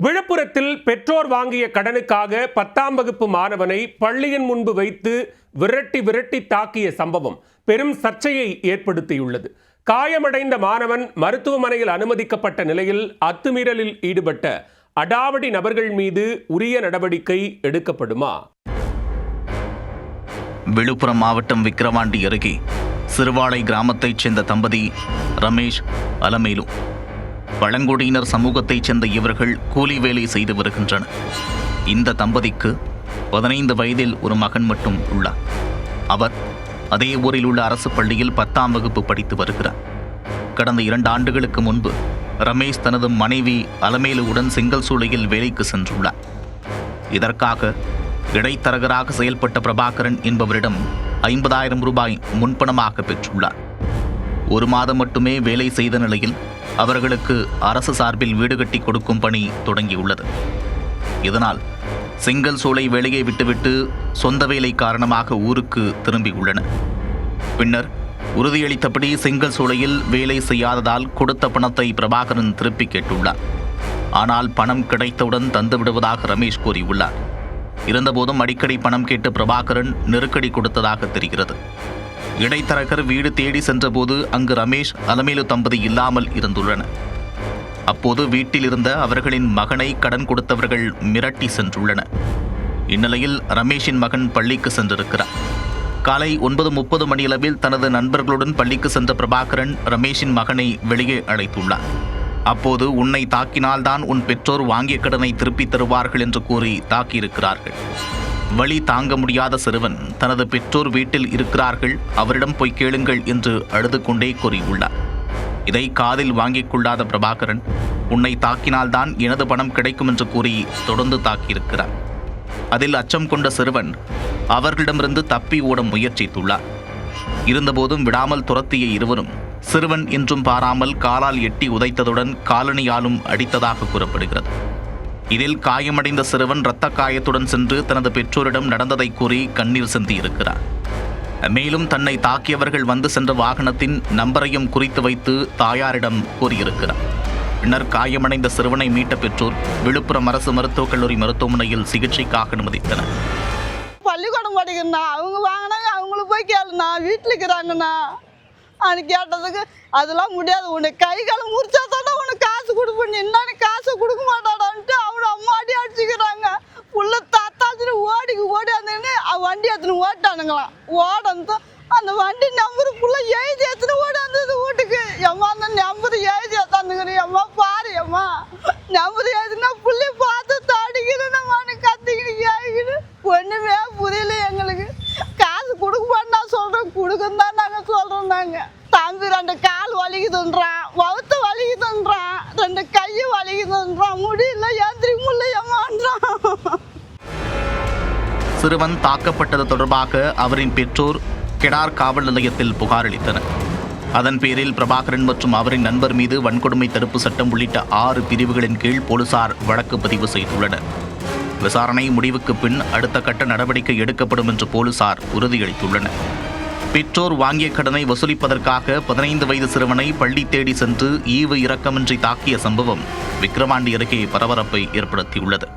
விழுப்புரத்தில் பெற்றோர் வாங்கிய கடனுக்காக 10ஆம் வகுப்பு மாணவனை பள்ளியின் முன்பு வைத்து விரட்டி தாக்கிய சம்பவம் பெரும் சர்ச்சையை ஏற்படுத்தியுள்ளது. காயமடைந்த மாணவன் மருத்துவமனையில் அனுமதிக்கப்பட்ட நிலையில் அத்துமீறலில் ஈடுபட்ட அடாவடி நபர்கள் மீது உரிய நடவடிக்கை எடுக்கப்படுமா? விழுப்புரம் மாவட்டம் விக்கிரவாண்டி அருகே சிறுவாளை கிராமத்தைச் சேர்ந்த தம்பதி ரமேஷ், அலமேலு. பழங்குடியினர் சமூகத்தைச் சேர்ந்த இவர்கள் கூலி வேலை செய்து வருகின்றனர். இந்த தம்பதிக்கு 15 வயதில் ஒரு மகன் மட்டும் உள்ளார். அவர் அதே ஊரில் உள்ள அரசு பள்ளியில் 10ஆம் வகுப்பு படித்து வருகிறார். கடந்த 2 ஆண்டுகளுக்கு முன்பு ரமேஷ் தனது மனைவி அலமேலுவுடன் செங்கல் சூளையில் வேலைக்கு சென்றுள்ளார். இதற்காக இடைத்தரகராக செயல்பட்ட பிரபாகரன் என்பவரிடம் 50,000 ரூபாய் முன்பணமாக பெற்றுள்ளார். 1 மாதம் மட்டுமே வேலை செய்த நிலையில் அவர்களுக்கு அரசு சார்பில் வீடு கட்டி கொடுக்கும் பணி தொடங்கியுள்ளது. இதனால் செங்கல் சூளை வேலையை விட்டுவிட்டு சொந்த வேலை காரணமாக ஊருக்கு திரும்பியுள்ளனர். பின்னர் உறுதியளித்தபடி செங்கல் சூளையில் வேலை செய்யாததால் கொடுத்த பணத்தை பிரபாகரன் திருப்பி கேட்டுள்ளார். ஆனால் பணம் கிடைத்தவுடன் தந்துவிடுவதாக ரமேஷ் கூறியுள்ளார். இருந்தபோதும் அடிக்கடி பணம் கேட்டு பிரபாகரன் நெருக்கடி கொடுத்ததாக தெரிகிறது. இடைத்தரகர் வீடு தேடி சென்றபோது அங்கு ரமேஷ், அலமேலு தம்பதி இல்லாமல் இருந்துள்ளனர். அப்போது வீட்டில் இருந்த அவர்களின் மகனை கடன் கொடுத்தவர்கள் மிரட்டி சென்றுள்ளனர். இந்நிலையில் ரமேஷின் மகன் பள்ளிக்கு சென்றிருக்கிறார். காலை 9:30 மணியளவில் தனது நண்பர்களுடன் பள்ளிக்கு சென்ற பிரபாகரன் ரமேஷின் மகனை வெளியே அழைத்துள்ளார். அப்போது உன்னை தாக்கினால்தான் உன் பெற்றோர் வாங்கிய கடனை திருப்பித் தருவார்கள் என்று கூறி தாக்கியிருக்கிறார்கள். வலி தாங்க முடியாத சிறுவன் தனது பெற்றோர் வீட்டில் இருக்கிறார்கள், அவரிடம் போய் கேளுங்கள் என்று அழுது கொண்டே கூறியுள்ளார். இதை காதில் வாங்கிக் கொள்ளாத பிரபாகரன் உன்னை தாக்கினால்தான் எனது பணம் கிடைக்கும் என்று கூறி தொடர்ந்து தாக்கியிருக்கிறார். அதில் அச்சம் கொண்ட சிறுவன் அவர்களிடமிருந்து தப்பி ஓட முயற்சித்துள்ளார். இருந்தபோதும் விடாமல் துரத்திய இருவரும் சிறுவன் என்றும் பாராமல் காலால் எட்டி உதைத்ததுடன் காலணியாலும் அடித்ததாக கூறப்படுகிறது. இதில் காயமடைந்த சிறுவன் இரத்த காயத்துடன் சென்று தனது பெற்றோரிடம் நடந்ததை கூறி கண்ணீர் சிந்தியிருக்கிறார். மேலும் தன்னை தாக்கியவர்கள் வந்து சென்ற வாகனத்தின் நம்பரையும் குறித்து வைத்து தாயாரிடம் கூறியிருக்கிறார். பின்னர் காயமடைந்த சிறுவனை மீட்ட பெற்றோர் விழுப்புரம் அரசு மருத்துவக் கல்லூரி மருத்துவமனையில் சிகிச்சைக்காக அனுமதித்தனர். பள்ளிக்கூடம் படிக்கணும்னா அவங்க வாங்கினாங்க, அவங்களுக்கு போய் கேளுண்ணா, வீட்டில் இருக்கிறாங்கண்ணா அது கேட்டதுக்கு அதெல்லாம் முடியாது, உனக்கு கை காலம் முறிச்சா தானே உனக்கு காசு கொடுப்பேன், என்னன்னு காசை கொடுக்க மாட்டாடான்ட்டு அவனை அம்மா அடி அடிச்சுக்கிறாங்க. புள்ள தாத்தாச்சுன்னு ஓடி வந்தேன்னு வண்டி எடுத்துன்னு ஓட்டானுங்களாம். ஓடந்து அந்த வண்டி நம்பரு ஃபுல்லாக எழுதி எடுத்துன்னு ஓடி வந்தது வீட்டுக்கு. எம்மா அந்த நம்பரு எழுதி எடுத்தாந்துக்கிறேன், எம்மா பாரு எம்மா நம்பரு எழுதுனா புள்ளி பார்த்து தாடிக்கிறேன்னு கத்திக்கிட்டு கேட்கிட்டு ஒன்றுமே புரியல எங்களுக்கு. காசு கொடுக்க மாட்டா சொல்கிறோம், கொடுக்குன்னு தான் நாங்கள் சொல்கிறோம். நாங்கள் தம்பி 2 கால் வலிக்குதுன்றான், வவுத்து வலிக்குதுன்றான், 2 கை வலிக்குதுன்றான், முடியல ஏந்திரி முள்ளையம்மான்றான். சிறுவன் தாக்கப்பட்டது தொடர்பாக அவரின் பெற்றோர் கெடார் காவல் நிலையத்தில் புகார் அளித்தனர். அதன் பேரில் பிரபாகரன் மற்றும் அவரின் நண்பர் மீது வன்கொடுமை தடுப்பு சட்டம் உள்ளிட்ட 6 பிரிவுகளின் கீழ் போலீசார் வழக்கு பதிவு செய்துள்ளனர். விசாரணை முடிவுக்கு பின் அடுத்த கட்ட நடவடிக்கை எடுக்கப்படும் என்று போலீசார் உறுதியளித்துள்ளனர். பெற்றோர் வாங்கிய கடனை வசூலிப்பதற்காக 15 வயது சிறுவனை பள்ளி தேடி சென்று ஈவு இரக்கமின்றி தாக்கிய சம்பவம் விக்கிரவாண்டி அருகே பரபரப்பை ஏற்படுத்தியுள்ளது.